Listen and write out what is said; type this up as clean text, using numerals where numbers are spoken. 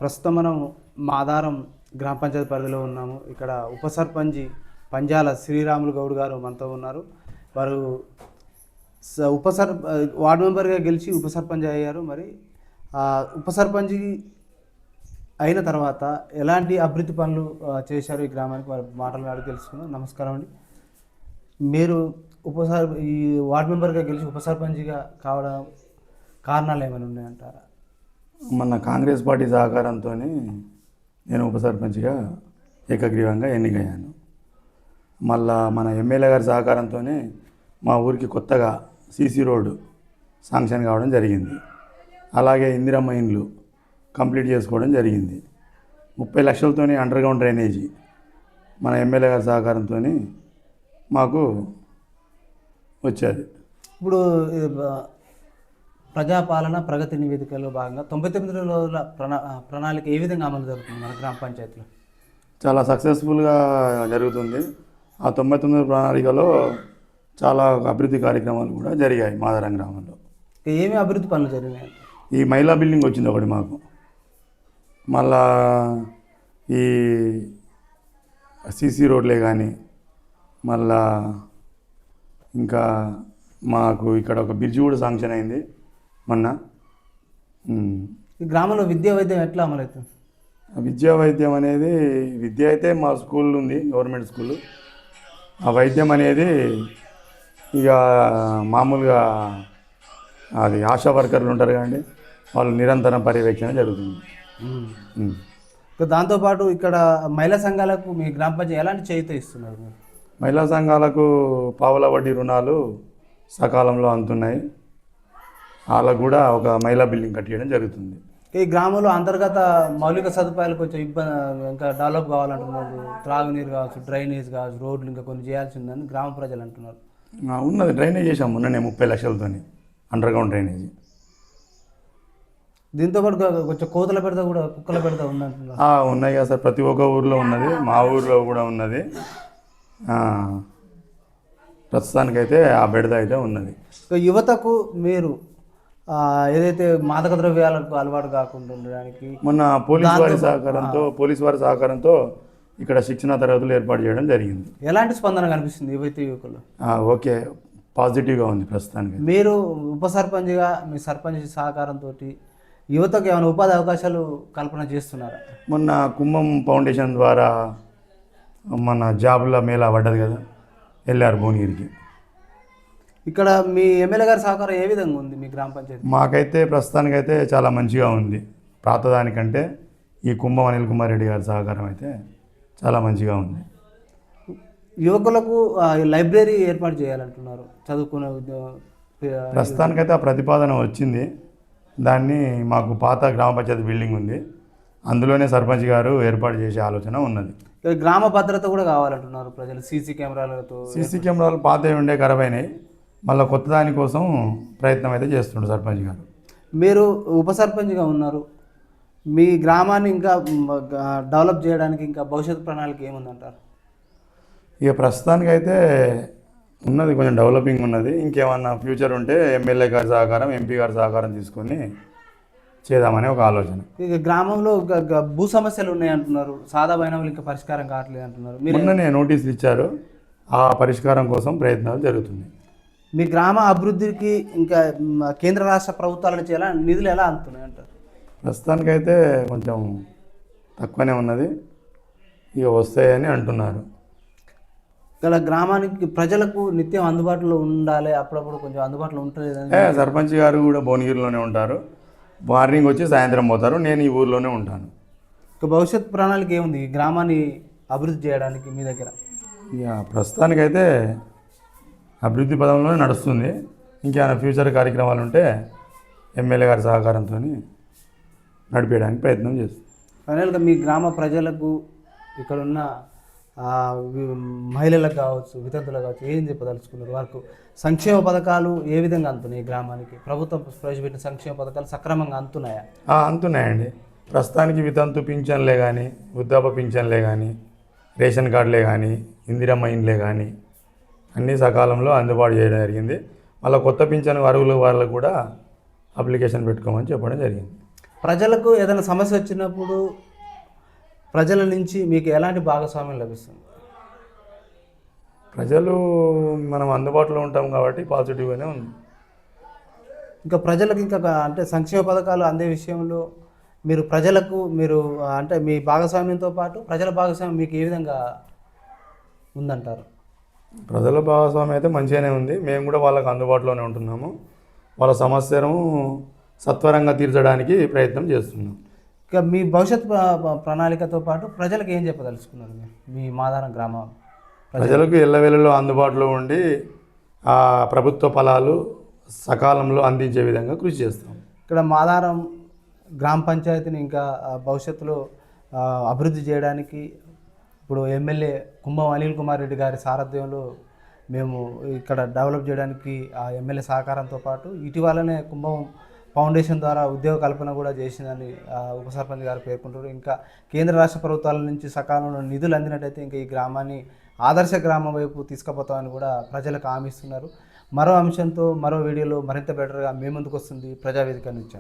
ప్రస్తుతం మనం మాదారం గ్రామ పంచాయతీ పరిధిలో ఉన్నాము. ఇక్కడ ఉప సర్పంచి పంజాల శ్రీరాములు గౌడ్ గారు మనతో ఉన్నారు. వారు వార్డు మెంబర్గా గెలిచి ఉప సర్పంచ్ అయ్యారు. మరి ఉప సర్పంచ్ అయిన తర్వాత ఎలాంటి అభివృద్ధి పనులు చేశారు ఈ గ్రామానికి, వారి మాటలు అడిగి తెలుసుకుందాం. నమస్కారం అండి. మీరు ఈ వార్డు మెంబర్గా గెలిచి ఉప సర్పంచ్గా కావడం కారణాలు ఏమైనా ఉన్నాయంటారా? మన కాంగ్రెస్ పార్టీ సహకారంతో నేను ఉప సర్పంచ్గా ఏకగ్రీవంగా ఎన్నికయ్యాను. మళ్ళా మన ఎమ్మెల్యే గారి సహకారంతో మా ఊరికి కొత్తగా సీసీ రోడ్డు శాంక్షన్ కావడం జరిగింది. అలాగే ఇందిరమ్మ ఇండ్లు కంప్లీట్ చేసుకోవడం జరిగింది. 30 లక్షలతో అండర్గ్రౌండ్ డ్రైనేజీ మన ఎమ్మెల్యే గారి సహకారంతో మాకు వచ్చేది. ఇప్పుడు ప్రజాపాలన ప్రగతి నివేదికలో భాగంగా 99 రోజుల ప్రణాళిక ఏ విధంగా అమలు జరుగుతుంది మన గ్రామ పంచాయతీలో? చాలా సక్సెస్ఫుల్గా జరుగుతుంది. ఆ 99 ప్రణాళికలో చాలా అభివృద్ధి కార్యక్రమాలు కూడా జరిగాయి మాదారం గ్రామంలో. ఏమి అభివృద్ధి పనులు జరిగినాయి? ఈ మహిళా బిల్డింగ్ వచ్చింది ఒకటి మాకు. మళ్ళా ఈ సీసీ రోడ్లే కానీ, మళ్ళా ఇంకా మాకు ఇక్కడ ఒక బ్రిడ్జ్ కూడా శాంక్షన్ అయింది మొన్న. ఈ గ్రామంలో విద్యా వైద్యం ఎట్లా అమలవుతుంది? విద్యా వైద్యం అనేది, విద్య అయితే మా స్కూల్ ఉంది, గవర్నమెంట్ స్కూల్. ఆ వైద్యం అనేది ఇక మామూలుగా అది ఆశా వర్కర్లు ఉంటారు కదండి, వాళ్ళు నిరంతరం పర్యవేక్షణ జరుగుతుంది. దాంతోపాటు ఇక్కడ మహిళా సంఘాలకు మీ గ్రామ పంచాయతీ ఎలాంటి చేయూత ఇస్తున్నారు? మహిళా సంఘాలకు పావలా వడ్డీ రుణాలు సకాలంలో అందుతున్నాయి. వాళ్ళకు కూడా ఒక మహిళా బిల్డింగ్ కట్టియడం జరుగుతుంది. ఈ గ్రామంలో అంతర్గత మౌలిక సదుపాయాలు కొంచెం ఇబ్బంది, ఇంకా డెవలప్ కావాలంటున్నారు. త్రాగునీరు కావచ్చు, డ్రైనేజ్ కావచ్చు, రోడ్లు ఇంకా కొన్ని చేయాల్సి ఉందని గ్రామ ప్రజలు అంటున్నారు. ఉన్నది, డ్రైనేజ్ చేసాము మొన్ననే 30 లక్షలతో అండర్గ్రౌండ్ డ్రైనేజ్. దీంతోపాటు కొంచెం కోతల పెడతా కూడా, కుక్కల పెడతా ఉందంటున్నారు. ఉన్నాయి కదా సార్, ప్రతి ఒక్క ఊర్లో ఉన్నది, మా ఊర్లో కూడా ఉన్నది. ప్రస్తుతానికైతే ఆ బెడద అయితే ఉన్నది. యువతకు మీరు ఏదైతే మాదక ద్రవ్యాలకు అలవాటు కాకుండా ఉండడానికి మొన్న పోలీసు వారి సహకారంతో ఇక్కడ శిక్షణ తరగతులు ఏర్పాటు చేయడం జరిగింది. ఎలాంటి స్పందన కనిపిస్తుంది యువతి యువకులు? ఓకే, పాజిటివ్గా ఉంది ప్రస్తుతానికి. మీరు ఉప సర్పంచ్గా మీ సర్పంచ్ సహకారంతో యువతకు ఏమైనా ఉపాధి అవకాశాలు కల్పన చేస్తున్నారా? మొన్న కుంభం ఫౌండేషన్ ద్వారా మన జాబుల మేళా పడ్డది కదా, వెళ్ళారు భువనగిరికి. ఇక్కడ మీ ఎమ్మెల్యే గారి సహకారం ఏ విధంగా ఉంది మీ గ్రామ పంచాయతీ? మాకైతే ప్రస్తుతానికైతే చాలా మంచిగా ఉంది. ప్రాతదానికంటే ఈ కుంభం అనిల్ కుమార్ రెడ్డి గారి సహకారం అయితే చాలా మంచిగా ఉంది. యువకులకు లైబ్రరీ ఏర్పాటు చేయాలంటున్నారు, చదువుకునే ప్రస్తుతానికైతే ఆ ప్రతిపాదన వచ్చింది. దాన్ని మాకు పాత గ్రామ పంచాయతీ బిల్డింగ్ ఉంది, అందులోనే సర్పంచ్ గారు ఏర్పాటు చేసే ఆలోచన ఉన్నది. గ్రామ భద్రత కూడా కావాలంటున్నారు ప్రజలు. సీసీ కెమెరాలు పాతవి ఉండే ఖరాబ్ అయినాయి, మళ్ళీ కొత్త దానికోసం ప్రయత్నం అయితే చేస్తుండ్రు సర్పంచ్ గారు. మీరు ఉప సర్పంచ్గా ఉన్నారు, మీ గ్రామాన్ని ఇంకా డెవలప్ చేయడానికి ఇంకా భవిష్యత్ ప్రణాళిక ఏముందంటారు? ఇక ప్రస్తుతానికైతే ఉన్నది, కొంచెం డెవలపింగ్ ఉన్నది. ఇంకేమన్నా ఫ్యూచర్ ఉంటే ఎమ్మెల్యే గారి సహకారం, ఎంపీ గారి సహకారం తీసుకొని చేద్దామని ఒక ఆలోచన. ఇక గ్రామంలో భూ సమస్యలు ఉన్నాయి అంటున్నారు, సాదా బైనామీలు ఇంకా పరిష్కారం కావట్లేదు అంటున్నారు. మొన్ననే నోటీసులు ఇచ్చారు, ఆ పరిష్కారం కోసం ప్రయత్నాలు జరుగుతుంది. మీ గ్రామ అభివృద్ధికి ఇంకా కేంద్ర రాష్ట్ర ప్రభుత్వాల నుంచి నిధులు ఎలా అందుతున్నాయి అంటారు? ప్రస్తుతానికైతే కొంచెం తక్కువనే ఉన్నది, ఇక వస్తాయని అంటున్నారు. ఇక్కడ గ్రామానికి ప్రజలకు నిత్యం అందుబాటులో ఉండాలి, అప్పుడప్పుడు కొంచెం అందుబాటులో ఉంటలేదని. సర్పంచ్ గారు కూడా భువనగిరిలోనే ఉంటారు, మార్నింగ్ వచ్చి సాయంత్రం పోతారు. నేను ఈ ఊర్లోనే ఉంటాను. ఇక భవిష్యత్ ప్రణాళిక ఏముంది ఈ గ్రామాన్ని అభివృద్ధి చేయడానికి మీ దగ్గర? ఇక ప్రస్తుతానికైతే అభివృద్ధి పదంలోనే నడుస్తుంది. ఇంకేమైనా ఫ్యూచర్ కార్యక్రమాలు ఉంటే ఎమ్మెల్యే గారి సహకారంతో నడిపేయడానికి ప్రయత్నం చేస్తుంది. ఫైనల్గా మీ గ్రామ ప్రజలకు, ఇక్కడున్న మహిళలకు కావచ్చు, వితంతులకు కావచ్చు, ఏం చెప్పదలుచుకున్నారు? వారికి సంక్షేమ పథకాలు ఏ విధంగా అందుతున్నాయి? గ్రామానికి ప్రభుత్వం ప్రవేశపెట్టిన సంక్షేమ పథకాలు సక్రమంగా అందుతున్నాయా? అందుతున్నాయండి. ప్రస్తుతానికి వితంతు పింఛన్లే కానీ, వృద్ధాప్య పింఛన్లే కానీ, రేషన్ కార్డులే కానీ, ఇందిరమ్మ ఇండ్లే కానీ అన్నీ సకాలంలో అందుబాటు చేయడం జరిగింది. మళ్ళీ కొత్త పింఛన్ అర్హుల వాళ్ళకు కూడా అప్లికేషన్ పెట్టుకోమని చెప్పడం జరిగింది. ప్రజలకు ఏదైనా సమస్య వచ్చినప్పుడు ప్రజల నుంచి మీకు ఎలాంటి భాగస్వామ్యం లభిస్తుంది? ప్రజలు మనం అందుబాటులో ఉంటాం కాబట్టి పాజిటివ్గానే ఉంది. ఇంకా ప్రజలకు ఇంకా అంటే సంక్షేమ పథకాలు అందే విషయంలో మీరు ప్రజలకు మీరు అంటే మీ భాగస్వామ్యంతో పాటు ప్రజల భాగస్వామ్యం మీకు ఏ విధంగా ఉందంటారు? ప్రజల భాగస్వామ్యం అయితే మంచిగానే ఉంది. మేము కూడా వాళ్ళకి అందుబాటులోనే ఉంటున్నాము. వాళ్ళ సమస్యను సత్వరంగా తీర్చడానికి ప్రయత్నం చేస్తున్నాం. ఇక మీ భవిష్యత్ ప్రణాళికతో పాటు ప్రజలకు ఏం చెప్పదలుచుకున్నారు మీరు మీ మాదారం గ్రామం ప్రజలకు ఎల్లవేళలో అందుబాటులో ఉండి ఆ ప్రభుత్వ ఫలాలు సకాలంలో అందించే విధంగా కృషి చేస్తాం. ఇక్కడ మాదారం గ్రామ పంచాయతీని ఇంకా భవిష్యత్తులో అభివృద్ధి చేయడానికి ఇప్పుడు ఎమ్మెల్యే కుంభం అనిల్ కుమార్ రెడ్డి గారి సారథ్యంలో మేము ఇక్కడ డెవలప్ చేయడానికి ఆ ఎమ్మెల్యే సహకారంతో పాటు ఇటీవలనే కుంభం ఫౌండేషన్ ద్వారా ఉద్యోగ కల్పన కూడా చేసిందని ఉప సర్పంచ్ గారు పేర్కొంటారు. ఇంకా కేంద్ర రాష్ట్ర ప్రభుత్వాల నుంచి సకాలంలో నిధులు అందినట్టయితే ఇంకా ఈ గ్రామాన్ని ఆదర్శ గ్రామం వైపు తీసుకుపోతామని కూడా ప్రజలకు హామీ ఇస్తున్నారు. మరో అంశంతో మరో వీడియోలో మరింత బెటర్గా మీ ముందుకు వస్తుంది ప్రజావేదిక నుంచి.